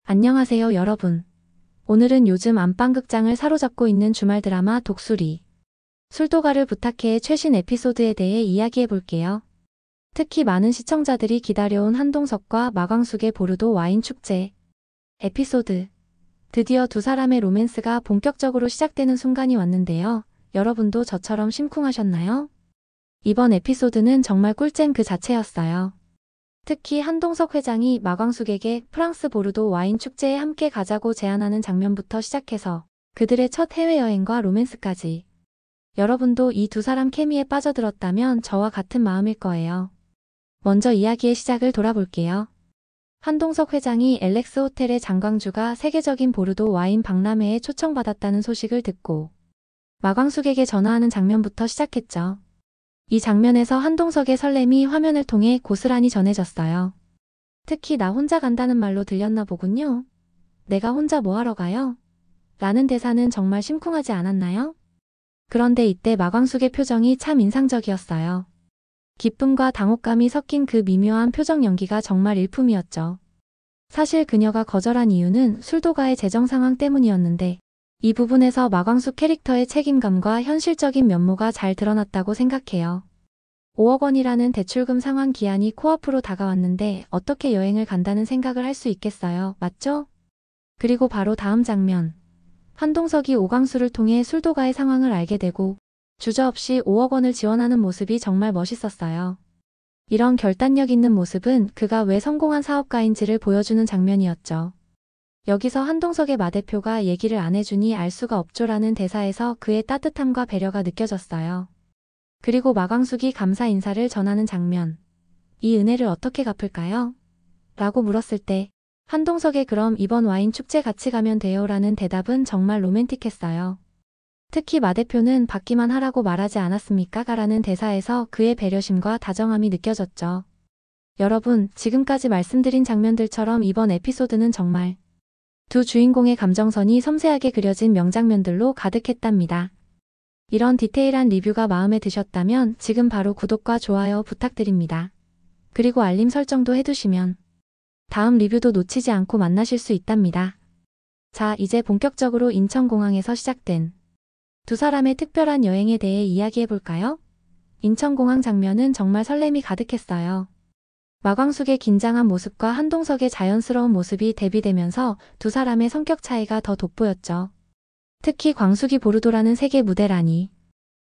안녕하세요, 여러분. 오늘은 요즘 안방극장을 사로잡고 있는 주말 드라마 독수리 술도가를 부탁해의 최신 에피소드에 대해 이야기해 볼게요. 특히 많은 시청자들이 기다려온 한동석과 마광숙의 보르도 와인 축제 에피소드. 드디어 두 사람의 로맨스가 본격적으로 시작되는 순간이 왔는데요. 여러분도 저처럼 심쿵하셨나요? 이번 에피소드는 정말 꿀잼 그 자체였어요. 특히 한동석 회장이 마광숙에게 프랑스 보르도 와인 축제에 함께 가자고 제안하는 장면부터 시작해서 그들의 첫 해외여행과 로맨스까지. 여러분도 이 두 사람 케미에 빠져들었다면 저와 같은 마음일 거예요. 먼저 이야기의 시작을 돌아볼게요. 한동석 회장이 엘렉스 호텔의 장광주가 세계적인 보르도 와인 박람회에 초청받았다는 소식을 듣고 마광숙에게 전화하는 장면부터 시작했죠. 이 장면에서 한동석의 설렘이 화면을 통해 고스란히 전해졌어요. 특히 나 혼자 간다는 말로 들렸나 보군요. 내가 혼자 뭐하러 가요? 라는 대사는 정말 심쿵하지 않았나요? 그런데 이때 마광숙의 표정이 참 인상적이었어요. 기쁨과 당혹감이 섞인 그 미묘한 표정 연기가 정말 일품이었죠. 사실 그녀가 거절한 이유는 술도가의 재정 상황 때문이었는데 이 부분에서 마광숙 캐릭터의 책임감과 현실적인 면모가 잘 드러났다고 생각해요. 5억 원이라는 대출금 상환 기한이 코앞으로 다가왔는데 어떻게 여행을 간다는 생각을 할 수 있겠어요. 맞죠? 그리고 바로 다음 장면. 한동석이 오광수를 통해 술도가의 상황을 알게 되고 주저없이 5억 원을 지원하는 모습이 정말 멋있었어요. 이런 결단력 있는 모습은 그가 왜 성공한 사업가인지를 보여주는 장면이었죠. 여기서 한동석의 마 대표가 얘기를 안 해주니 알 수가 없죠라는 대사에서 그의 따뜻함과 배려가 느껴졌어요. 그리고 마광숙이 감사 인사를 전하는 장면. 이 은혜를 어떻게 갚을까요? 라고 물었을 때 한동석의 그럼 이번 와인 축제 같이 가면 돼요 라는 대답은 정말 로맨틱했어요. 특히 마 대표는 받기만 하라고 말하지 않았습니까? 라는 대사에서 그의 배려심과 다정함이 느껴졌죠. 여러분, 지금까지 말씀드린 장면들처럼 이번 에피소드는 정말 두 주인공의 감정선이 섬세하게 그려진 명장면들로 가득했답니다. 이런 디테일한 리뷰가 마음에 드셨다면 지금 바로 구독과 좋아요 부탁드립니다. 그리고 알림 설정도 해두시면 다음 리뷰도 놓치지 않고 만나실 수 있답니다. 자, 이제 본격적으로 인천공항에서 시작된 두 사람의 특별한 여행에 대해 이야기해볼까요? 인천공항 장면은 정말 설렘이 가득했어요. 마광숙의 긴장한 모습과 한동석의 자연스러운 모습이 대비되면서 두 사람의 성격 차이가 더 돋보였죠. 특히 광숙이 보르도라는 세계 무대라니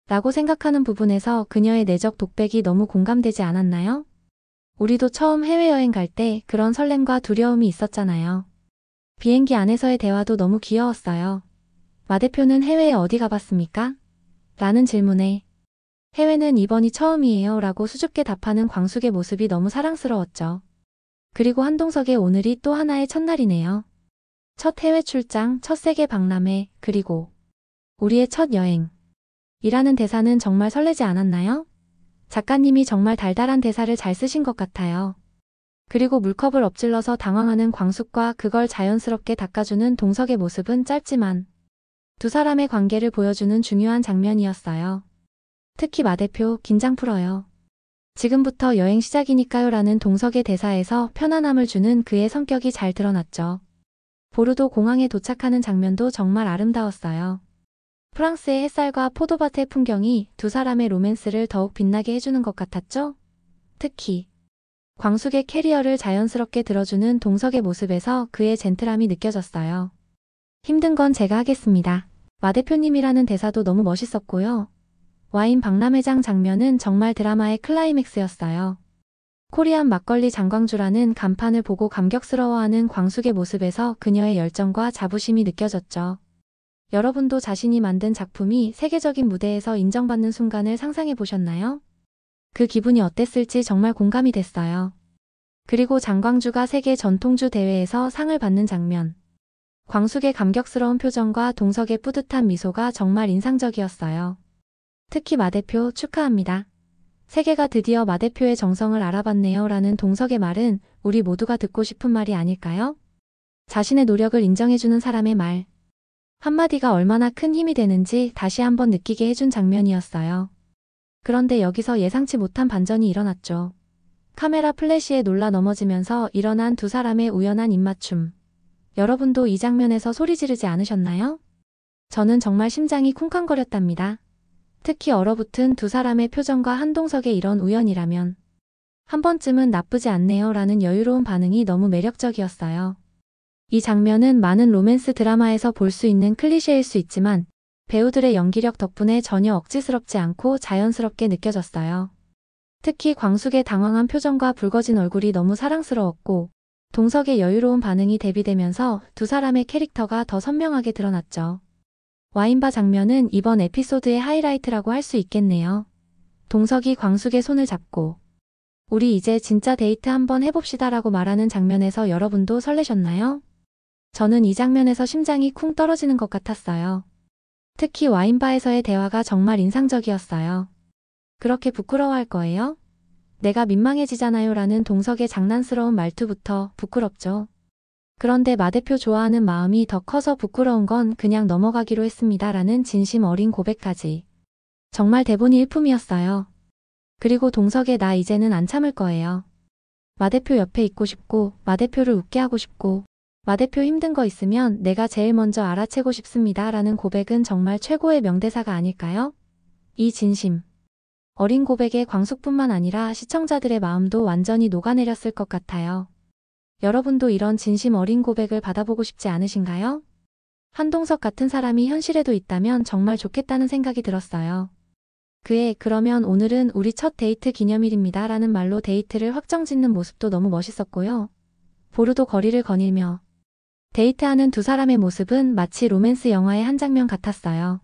라고 생각하는 부분에서 그녀의 내적 독백이 너무 공감되지 않았나요? 우리도 처음 해외여행 갈 때 그런 설렘과 두려움이 있었잖아요. 비행기 안에서의 대화도 너무 귀여웠어요. 마 대표는 해외에 어디 가봤습니까? 라는 질문에 해외는 이번이 처음이에요 라고 수줍게 답하는 광숙의 모습이 너무 사랑스러웠죠. 그리고 한동석의 오늘이 또 하나의 첫날이네요. 첫 해외 출장, 첫 세계 박람회, 그리고 우리의 첫 여행. 이라는 대사는 정말 설레지 않았나요? 작가님이 정말 달달한 대사를 잘 쓰신 것 같아요. 그리고 물컵을 엎질러서 당황하는 광숙과 그걸 자연스럽게 닦아주는 동석의 모습은 짧지만 두 사람의 관계를 보여주는 중요한 장면이었어요. 특히 마 대표, 긴장 풀어요. 지금부터 여행 시작이니까요 라는 동석의 대사에서 편안함을 주는 그의 성격이 잘 드러났죠. 보르도 공항에 도착하는 장면도 정말 아름다웠어요. 프랑스의 햇살과 포도밭의 풍경이 두 사람의 로맨스를 더욱 빛나게 해주는 것 같았죠? 특히 광숙의 캐리어를 자연스럽게 들어주는 동석의 모습에서 그의 젠틀함이 느껴졌어요. 힘든 건 제가 하겠습니다. 마 대표님이라는 대사도 너무 멋있었고요. 와인 박람회장 장면은 정말 드라마의 클라이맥스였어요. 코리안 막걸리 장광주라는 간판을 보고 감격스러워하는 광숙의 모습에서 그녀의 열정과 자부심이 느껴졌죠. 여러분도 자신이 만든 작품이 세계적인 무대에서 인정받는 순간을 상상해 보셨나요? 그 기분이 어땠을지 정말 공감이 됐어요. 그리고 장광주가 세계 전통주 대회에서 상을 받는 장면. 광숙의 감격스러운 표정과 동석의 뿌듯한 미소가 정말 인상적이었어요. 특히 마 대표 축하합니다. 세계가 드디어 마 대표의 정성을 알아봤네요 라는 동석의 말은 우리 모두가 듣고 싶은 말이 아닐까요? 자신의 노력을 인정해주는 사람의 말. 한마디가 얼마나 큰 힘이 되는지 다시 한번 느끼게 해준 장면이었어요. 그런데 여기서 예상치 못한 반전이 일어났죠. 카메라 플래시에 놀라 넘어지면서 일어난 두 사람의 우연한 입맞춤. 여러분도 이 장면에서 소리 지르지 않으셨나요? 저는 정말 심장이 쿵쾅거렸답니다. 특히 얼어붙은 두 사람의 표정과 한동석의 이런 우연이라면 한 번쯤은 나쁘지 않네요 라는 여유로운 반응이 너무 매력적이었어요. 이 장면은 많은 로맨스 드라마에서 볼 수 있는 클리셰일 수 있지만 배우들의 연기력 덕분에 전혀 억지스럽지 않고 자연스럽게 느껴졌어요. 특히 광숙의 당황한 표정과 붉어진 얼굴이 너무 사랑스러웠고 동석의 여유로운 반응이 대비되면서 두 사람의 캐릭터가 더 선명하게 드러났죠. 와인바 장면은 이번 에피소드의 하이라이트라고 할 수 있겠네요. 동석이 광숙의 손을 잡고 우리 이제 진짜 데이트 한번 해봅시다 라고 말하는 장면에서 여러분도 설레셨나요? 저는 이 장면에서 심장이 쿵 떨어지는 것 같았어요. 특히 와인바에서의 대화가 정말 인상적이었어요. 그렇게 부끄러워할 거예요? 내가 민망해지잖아요 라는 동석의 장난스러운 말투부터 부끄럽죠. 그런데 마 대표 좋아하는 마음이 더 커서 부끄러운 건 그냥 넘어가기로 했습니다 라는 진심 어린 고백까지. 정말 대본이 일품이었어요. 그리고 동석의 나 이제는 안 참을 거예요. 마 대표 옆에 있고 싶고 마 대표를 웃게 하고 싶고 마 대표 힘든 거 있으면 내가 제일 먼저 알아채고 싶습니다 라는 고백은 정말 최고의 명대사가 아닐까요? 이 진심 어린 고백에 광숙뿐만 아니라 시청자들의 마음도 완전히 녹아내렸을 것 같아요. 여러분도 이런 진심 어린 고백을 받아보고 싶지 않으신가요? 한동석 같은 사람이 현실에도 있다면 정말 좋겠다는 생각이 들었어요. 그러면 오늘은 우리 첫 데이트 기념일입니다 라는 말로 데이트를 확정짓는 모습도 너무 멋있었고요. 보루도 거리를 거닐며 데이트하는 두 사람의 모습은 마치 로맨스 영화의 한 장면 같았어요.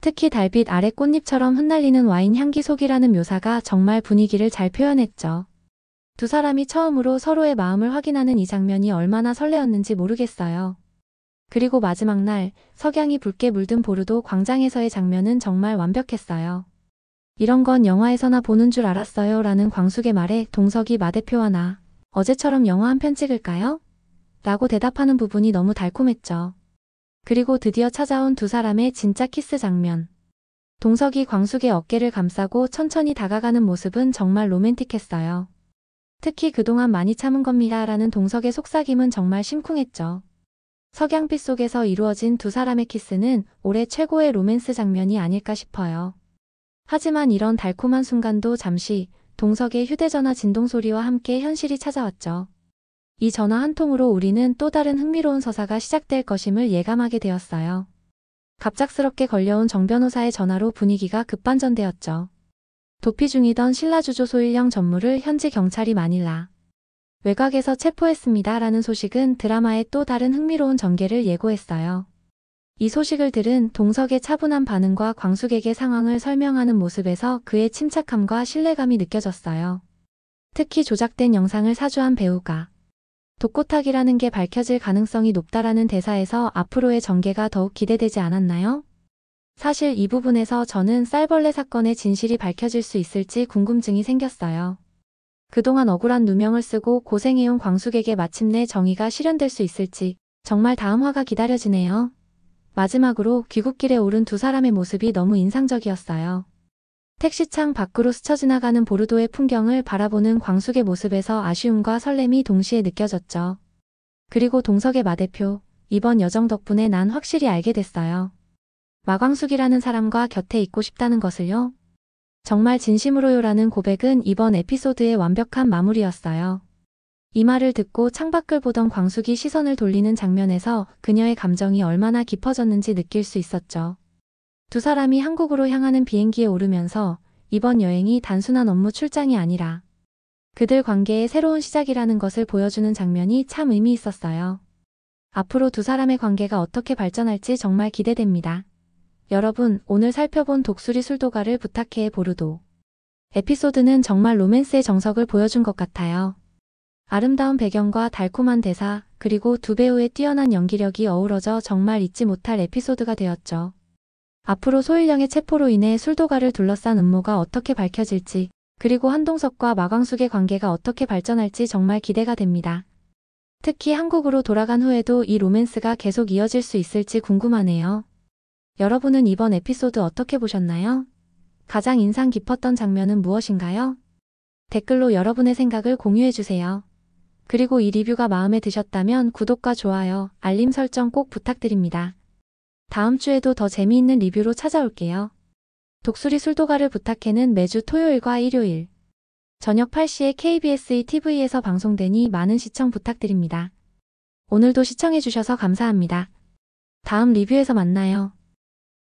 특히 달빛 아래 꽃잎처럼 흩날리는 와인 향기 속이라는 묘사가 정말 분위기를 잘 표현했죠. 두 사람이 처음으로 서로의 마음을 확인하는 이 장면이 얼마나 설레었는지 모르겠어요. 그리고 마지막 날 석양이 붉게 물든 보르도 광장에서의 장면은 정말 완벽했어요. 이런 건 영화에서나 보는 줄 알았어요 라는 광숙의 말에 동석이 마 대표와 나 어제처럼 영화 한 편 찍을까요? 라고 대답하는 부분이 너무 달콤했죠. 그리고 드디어 찾아온 두 사람의 진짜 키스 장면. 동석이 광숙의 어깨를 감싸고 천천히 다가가는 모습은 정말 로맨틱했어요. 특히 그동안 많이 참은 겁니다 라는 동석의 속삭임은 정말 심쿵했죠. 석양빛 속에서 이루어진 두 사람의 키스는 올해 최고의 로맨스 장면이 아닐까 싶어요. 하지만 이런 달콤한 순간도 잠시 동석의 휴대전화 진동소리와 함께 현실이 찾아왔죠. 이 전화 한 통으로 우리는 또 다른 흥미로운 서사가 시작될 것임을 예감하게 되었어요. 갑작스럽게 걸려온 정 변호사의 전화로 분위기가 급반전되었죠. 도피 중이던 신라주조 소일령 전무를 현지 경찰이 마닐라 외곽에서 체포했습니다 라는 소식은 드라마의 또 다른 흥미로운 전개를 예고했어요. 이 소식을 들은 동석의 차분한 반응과 광숙에게 상황을 설명하는 모습에서 그의 침착함과 신뢰감이 느껴졌어요. 특히 조작된 영상을 사주한 배우가 독고탁이라는 게 밝혀질 가능성이 높다라는 대사에서 앞으로의 전개가 더욱 기대되지 않았나요? 사실 이 부분에서 저는 쌀벌레 사건의 진실이 밝혀질 수 있을지 궁금증이 생겼어요. 그동안 억울한 누명을 쓰고 고생해온 광숙에게 마침내 정의가 실현될 수 있을지 정말 다음 화가 기다려지네요. 마지막으로 귀국길에 오른 두 사람의 모습이 너무 인상적이었어요. 택시창 밖으로 스쳐 지나가는 보르도의 풍경을 바라보는 광숙의 모습에서 아쉬움과 설렘이 동시에 느껴졌죠. 그리고 동석의 마 대표, 이번 여정 덕분에 난 확실히 알게 됐어요. 마광숙이라는 사람과 곁에 있고 싶다는 것을요. 정말 진심으로요라는 고백은 이번 에피소드의 완벽한 마무리였어요. 이 말을 듣고 창밖을 보던 광숙이 시선을 돌리는 장면에서 그녀의 감정이 얼마나 깊어졌는지 느낄 수 있었죠. 두 사람이 한국으로 향하는 비행기에 오르면서 이번 여행이 단순한 업무 출장이 아니라 그들 관계의 새로운 시작이라는 것을 보여주는 장면이 참 의미 있었어요. 앞으로 두 사람의 관계가 어떻게 발전할지 정말 기대됩니다. 여러분, 오늘 살펴본 독수리 술도가를 부탁해 보르도 에피소드는 정말 로맨스의 정석을 보여준 것 같아요. 아름다운 배경과 달콤한 대사, 그리고 두 배우의 뛰어난 연기력이 어우러져 정말 잊지 못할 에피소드가 되었죠. 앞으로 소일령의 체포로 인해 술도가를 둘러싼 음모가 어떻게 밝혀질지, 그리고 한동석과 마광숙의 관계가 어떻게 발전할지 정말 기대가 됩니다. 특히 한국으로 돌아간 후에도 이 로맨스가 계속 이어질 수 있을지 궁금하네요. 여러분은 이번 에피소드 어떻게 보셨나요? 가장 인상 깊었던 장면은 무엇인가요? 댓글로 여러분의 생각을 공유해주세요. 그리고 이 리뷰가 마음에 드셨다면 구독과 좋아요, 알림 설정 꼭 부탁드립니다. 다음 주에도 더 재미있는 리뷰로 찾아올게요. 독수리 술도가를 부탁해는 매주 토요일과 일요일 저녁 8시에 KBS ETV에서 방송되니 많은 시청 부탁드립니다. 오늘도 시청해주셔서 감사합니다. 다음 리뷰에서 만나요.